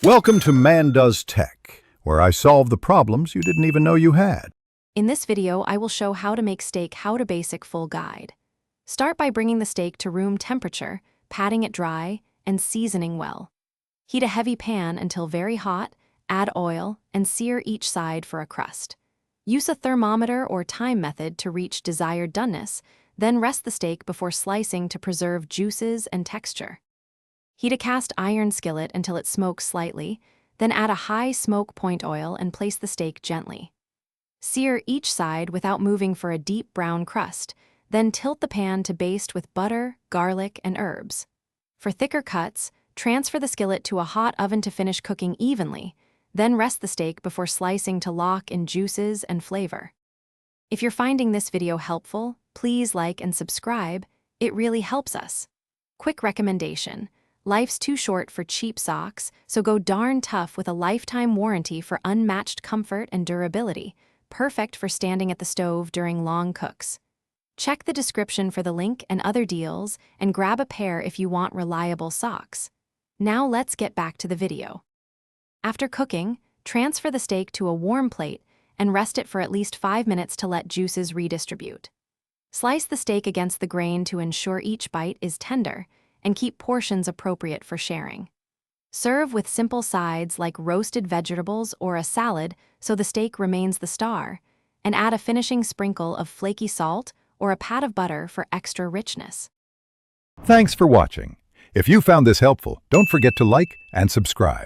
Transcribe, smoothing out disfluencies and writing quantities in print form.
Welcome to Man Does Tech, where I solve the problems you didn't even know you had. In this video, I will show how to make steak HowToBasic full guide. Start by bringing the steak to room temperature, patting it dry, and seasoning well. Heat a heavy pan until very hot, add oil, and sear each side for a crust. Use a thermometer or time method to reach desired doneness, then rest the steak before slicing to preserve juices and texture. Heat a cast iron skillet until it smokes slightly, then add a high smoke point oil and place the steak gently. Sear each side without moving for a deep brown crust, then tilt the pan to baste with butter, garlic, and herbs. For thicker cuts, transfer the skillet to a hot oven to finish cooking evenly, then rest the steak before slicing to lock in juices and flavor. If you're finding this video helpful, please like and subscribe. It really helps us. Quick recommendation. Life's too short for cheap socks, so go darn tough with a lifetime warranty for unmatched comfort and durability, perfect for standing at the stove during long cooks. Check the description for the link and other deals, and grab a pair if you want reliable socks. Now let's get back to the video. After cooking, transfer the steak to a warm plate and rest it for at least 5 minutes to let juices redistribute. Slice the steak against the grain to ensure each bite is tender, and keep portions appropriate for sharing. Serve with simple sides like roasted vegetables or a salad so the steak remains the star, and add a finishing sprinkle of flaky salt or a pat of butter for extra richness. Thanks for watching. If you found this helpful, don't forget to like and subscribe.